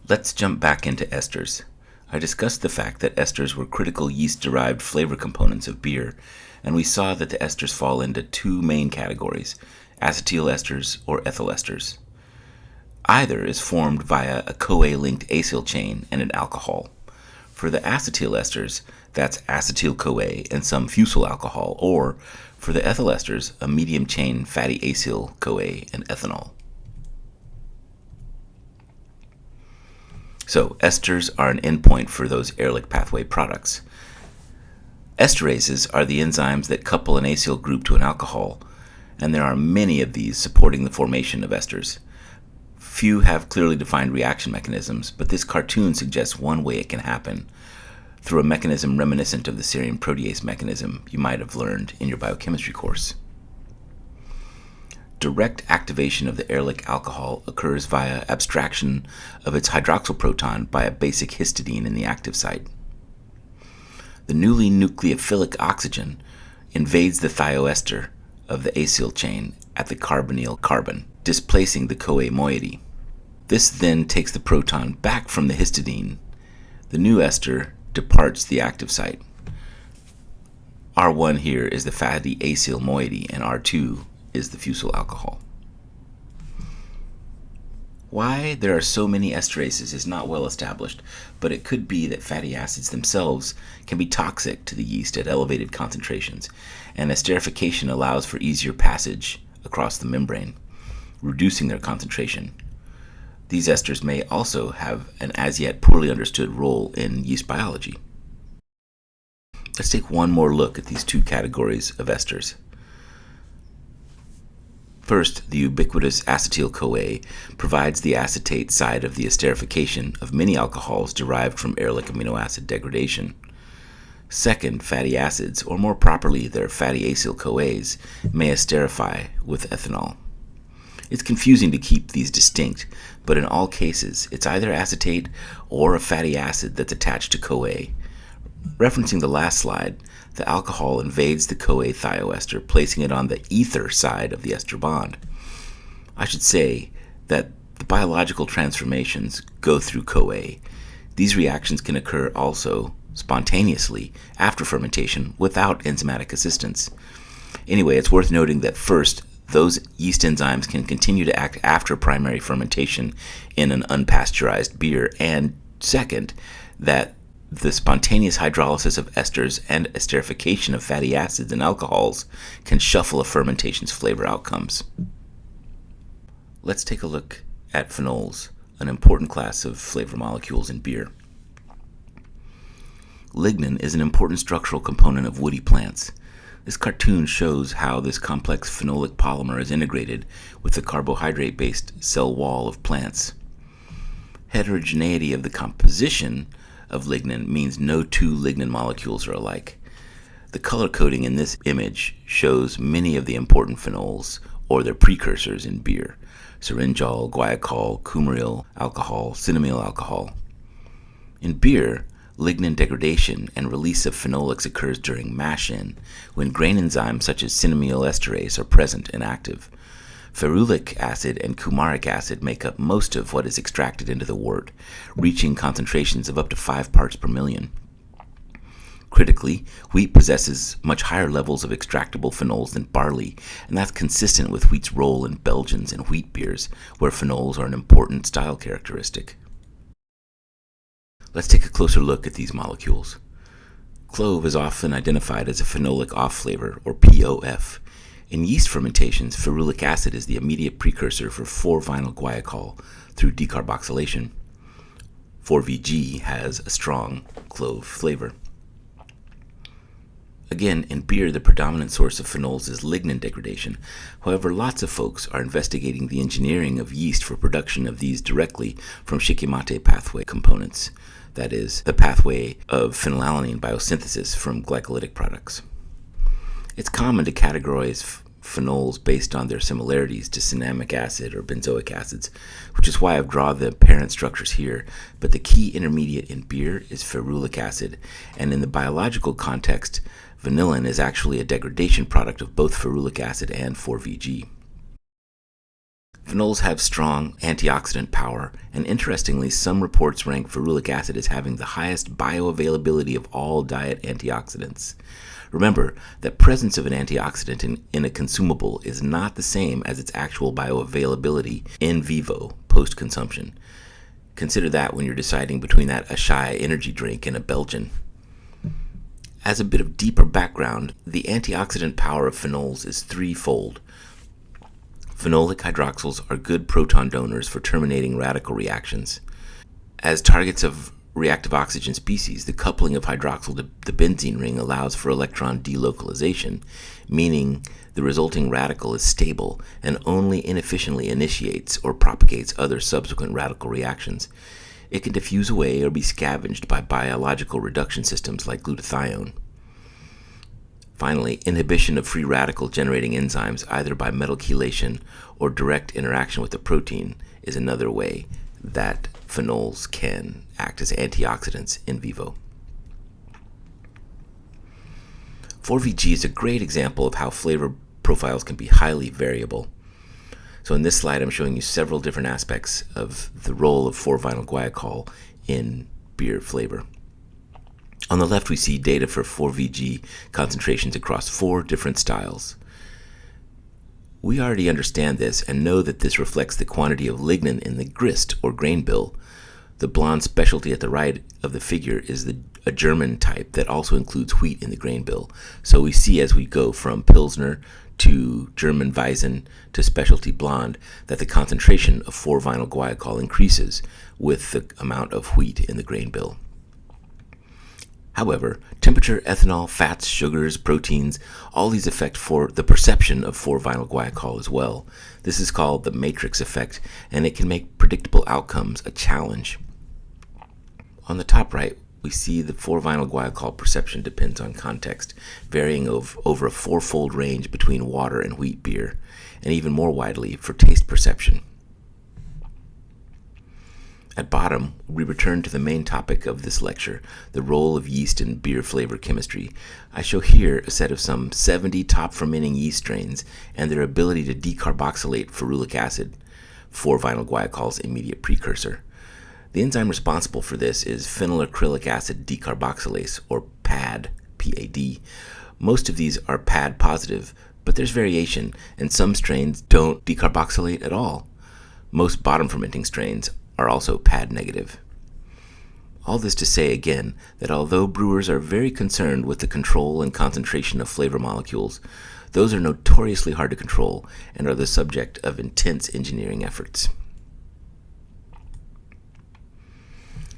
Let's jump back into esters. I discussed the fact that esters were critical yeast-derived flavor components of beer, and we saw that the esters fall into two main categories, acetyl esters or ethyl esters. Either is formed via a CoA-linked acyl chain and an alcohol. For the acetyl esters, that's acetyl-CoA and some fusel alcohol, or for the ethyl esters, a medium-chain fatty acyl-CoA and ethanol. So esters are an endpoint for those Ehrlich pathway products. Esterases are the enzymes that couple an acyl group to an alcohol, and there are many of these supporting the formation of esters. Few have clearly defined reaction mechanisms, but this cartoon suggests one way it can happen, through a mechanism reminiscent of the serine protease mechanism you might have learned in your biochemistry course. Direct activation of the Ehrlich alcohol occurs via abstraction of its hydroxyl proton by a basic histidine in the active site. The newly nucleophilic oxygen invades the thioester of the acyl chain at the carbonyl carbon, displacing the CoA moiety. This then takes the proton back from the histidine. The new ester departs the active site. R1 here is the fatty acyl moiety, and R2 is the fusel alcohol. Why there are so many esterases is not well established, but it could be that fatty acids themselves can be toxic to the yeast at elevated concentrations, and esterification allows for easier passage across the membrane, reducing their concentration. These esters may also have an as yet poorly understood role in yeast biology. Let's take one more look at these two categories of esters. First, the ubiquitous acetyl-CoA provides the acetate side of the esterification of many alcohols derived from Ehrlich amino acid degradation. Second, fatty acids, or more properly their fatty acyl-CoAs, may esterify with ethanol. It's confusing to keep these distinct, but in all cases, it's either acetate or a fatty acid that's attached to CoA. Referencing the last slide, the alcohol invades the CoA thioester, placing it on the ether side of the ester bond. I should say that the biological transformations go through CoA. These reactions can occur also spontaneously after fermentation without enzymatic assistance. Anyway, it's worth noting that first, those yeast enzymes can continue to act after primary fermentation in an unpasteurized beer, and second, that the spontaneous hydrolysis of esters and esterification of fatty acids and alcohols can shuffle a fermentation's flavor outcomes. Let's take a look at phenols, an important class of flavor molecules in beer. Lignin is an important structural component of woody plants. This cartoon shows how this complex phenolic polymer is integrated with the carbohydrate-based cell wall of plants. Heterogeneity of the composition of lignin means no two lignin molecules are alike. The color coding in this image shows many of the important phenols or their precursors in beer: syringol, guaiacol, coumaryl alcohol, cinnamyl alcohol. In beer, lignin degradation and release of phenolics occurs during mash-in, when grain enzymes such as cinnamyl esterase are present and active. Ferulic acid and coumaric acid make up most of what is extracted into the wort, reaching concentrations of up to 5 parts per million. Critically, wheat possesses much higher levels of extractable phenols than barley, and that's consistent with wheat's role in Belgians and wheat beers, where phenols are an important style characteristic. Let's take a closer look at these molecules. Clove is often identified as a phenolic off flavor, or POF. In yeast fermentations, ferulic acid is the immediate precursor for 4-vinyl guaiacol through decarboxylation. 4-VG has a strong clove flavor. Again, in beer, the predominant source of phenols is lignin degradation. However, lots of folks are investigating the engineering of yeast for production of these directly from Shikimate pathway components, that is, the pathway of phenylalanine biosynthesis from glycolytic products. It's common to categorize phenols based on their similarities to cinnamic acid or benzoic acids, which is why I've drawn the parent structures here, but the key intermediate in beer is ferulic acid, and in the biological context, vanillin is actually a degradation product of both ferulic acid and 4-VG. Phenols have strong antioxidant power, and interestingly, some reports rank ferulic acid as having the highest bioavailability of all diet antioxidants. Remember that presence of an antioxidant in a consumable is not the same as its actual bioavailability in vivo post-consumption. Consider that when you're deciding between that Ashai energy drink and a Belgian. As a bit of deeper background, the antioxidant power of phenols is threefold. Phenolic hydroxyls are good proton donors for terminating radical reactions. As targets of reactive oxygen species, the coupling of hydroxyl to the benzene ring allows for electron delocalization, meaning the resulting radical is stable and only inefficiently initiates or propagates other subsequent radical reactions. It can diffuse away or be scavenged by biological reduction systems like glutathione. Finally, inhibition of free radical generating enzymes either by metal chelation or direct interaction with the protein is another way that phenols can act as antioxidants in vivo. 4VG is a great example of how flavor profiles can be highly variable. So in this slide, I'm showing you several different aspects of the role of 4-vinyl guaiacol in beer flavor. On the left, we see data for 4VG concentrations across 4 different styles. We already understand this and know that this reflects the quantity of lignin in the grist or grain bill. The blonde specialty at the right of the figure is a German type that also includes wheat in the grain bill. So we see as we go from Pilsner to German Weizen to specialty blonde that the concentration of 4-vinyl guaiacol increases with the amount of wheat in the grain bill. However, temperature, ethanol, fats, sugars, proteins, all these affect the perception of 4-vinyl guaiacol as well. This is called the matrix effect, and it can make predictable outcomes a challenge. On the top right, we see the 4-vinyl guaiacol perception depends on context, varying over a 4-fold range between water and wheat beer, and even more widely for taste perception. At bottom, we return to the main topic of this lecture, the role of yeast in beer flavor chemistry. I show here a set of some 70 top fermenting yeast strains and their ability to decarboxylate ferulic acid, 4-vinyl guaiacol's immediate precursor. The enzyme responsible for this is phenylacrylic acid decarboxylase, or PAD, P-A-D. Most of these are PAD positive, but there's variation, and some strains don't decarboxylate at all. Most bottom fermenting strains are also PAD negative. All this to say again that although brewers are very concerned with the control and concentration of flavor molecules, those are notoriously hard to control and are the subject of intense engineering efforts.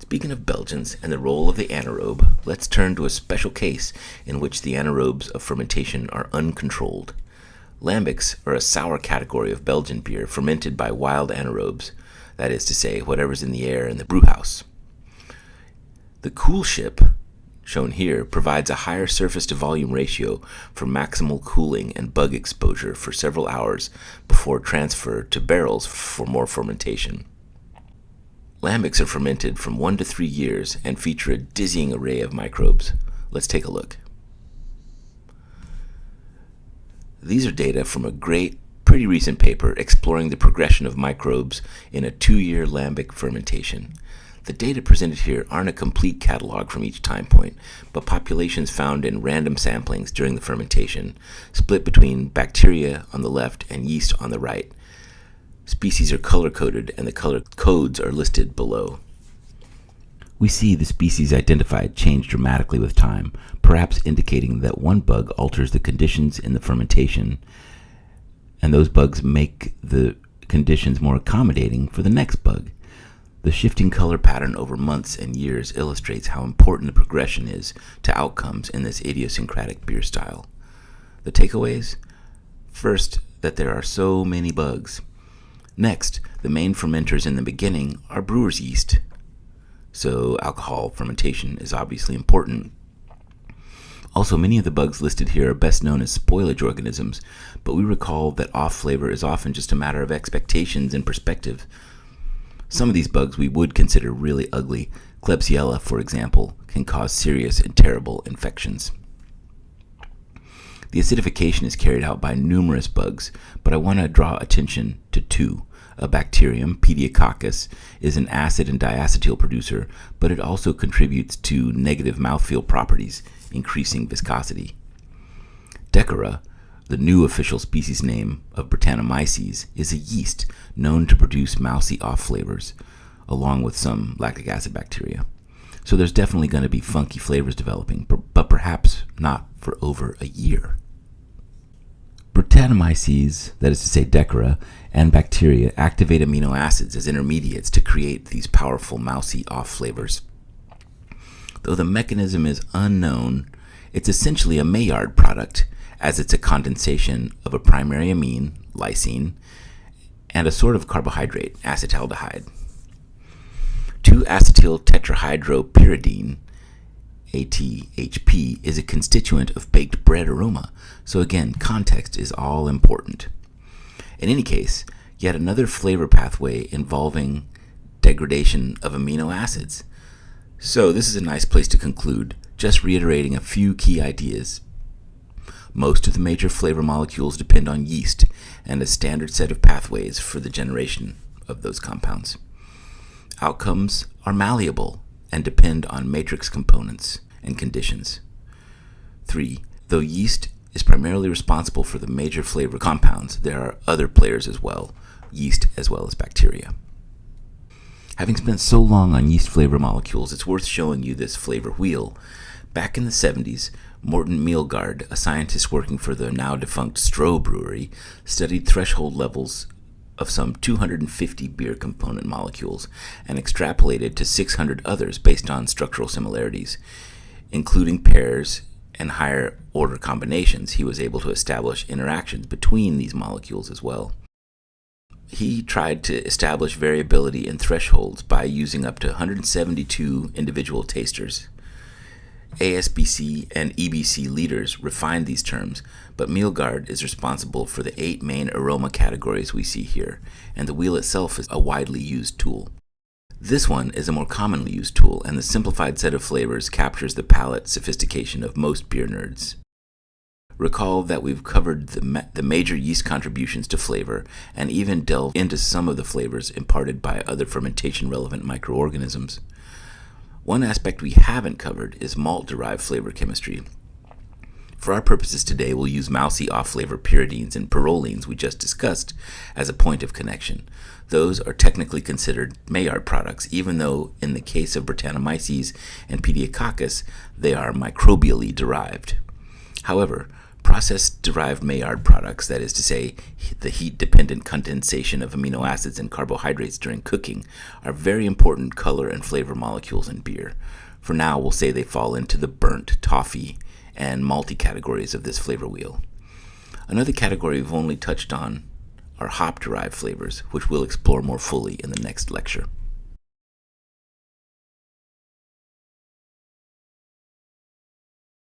Speaking of Belgians and the role of the anaerobe, let's turn to a special case in which the anaerobes of fermentation are uncontrolled. Lambics are a sour category of Belgian beer fermented by wild anaerobes, that is to say, whatever's in the air in the brewhouse. The cool ship, shown here, provides a higher surface-to-volume ratio for maximal cooling and bug exposure for several hours before transfer to barrels for more fermentation. Lambics are fermented from 1 to 3 years and feature a dizzying array of microbes. Let's take a look. These are data from a pretty recent paper exploring the progression of microbes in a 2-year lambic fermentation. The data presented here aren't a complete catalog from each time point, but populations found in random samplings during the fermentation, split between bacteria on the left and yeast on the right. Species are color-coded, and the color codes are listed below. We see the species identified change dramatically with time, perhaps indicating that one bug alters the conditions in the fermentation, and those bugs make the conditions more accommodating for the next bug. The shifting color pattern over months and years illustrates how important the progression is to outcomes in this idiosyncratic beer style. The takeaways? First, that there are so many bugs. Next, the main fermenters in the beginning are brewer's yeast, so alcohol fermentation is obviously important. Also, many of the bugs listed here are best known as spoilage organisms, but we recall that off flavor is often just a matter of expectations and perspective. Some of these bugs we would consider really ugly. Klebsiella, for example, can cause serious and terrible infections. The acidification is carried out by numerous bugs, but I want to draw attention to two. A bacterium, Pediococcus, is an acid and diacetyl producer, but it also contributes to negative mouthfeel properties, increasing viscosity. Decora, the new official species name of Brettanomyces, is a yeast known to produce mousy off flavors, along with some lactic acid bacteria. So there's definitely going to be funky flavors developing, but perhaps not for over a year. Brettanomyces, that is to say Decora, and bacteria activate amino acids as intermediates to create these powerful mousy off flavors. Though the mechanism is unknown, it's essentially a Maillard product, as it's a condensation of a primary amine, lysine, and a sort of carbohydrate, acetaldehyde. 2-acetyl tetrahydropyridine, ATHP, is a constituent of baked bread aroma, so again, context is all important. In any case, yet another flavor pathway involving degradation of amino acids. So this is a nice place to conclude, just reiterating a few key ideas. Most of the major flavor molecules depend on yeast and a standard set of pathways for the generation of those compounds. Outcomes are malleable and depend on matrix components and conditions. 3. Though yeast is primarily responsible for the major flavor compounds, there are other players as well, yeast as well as bacteria. Having spent so long on yeast flavor molecules, it's worth showing you this flavor wheel. Back in the 70s, Morten Mielgaard, a scientist working for the now defunct Stroh Brewery, studied threshold levels of some 250 beer component molecules and extrapolated to 600 others based on structural similarities. Including pairs and higher order combinations, he was able to establish interactions between these molecules as well. He tried to establish variability in thresholds by using up to 172 individual tasters. ASBC and EBC leaders refined these terms, but Mielgaard is responsible for the 8 main aroma categories we see here, and the wheel itself is a widely used tool. This one is a more commonly used tool, and the simplified set of flavors captures the palate sophistication of most beer nerds. Recall that we've covered the major yeast contributions to flavor and even delved into some of the flavors imparted by other fermentation-relevant microorganisms. One aspect we haven't covered is malt-derived flavor chemistry. For our purposes today, we'll use mousy off-flavor pyridines and pyrrolines we just discussed as a point of connection. Those are technically considered Maillard products, even though in the case of Brettanomyces and Pediococcus, they are microbially derived. However, process-derived Maillard products, that is to say, the heat-dependent condensation of amino acids and carbohydrates during cooking, are very important color and flavor molecules in beer. For now, we'll say they fall into the burnt, toffee, and malty categories of this flavor wheel. Another category we've only touched on are hop-derived flavors, which we'll explore more fully in the next lecture.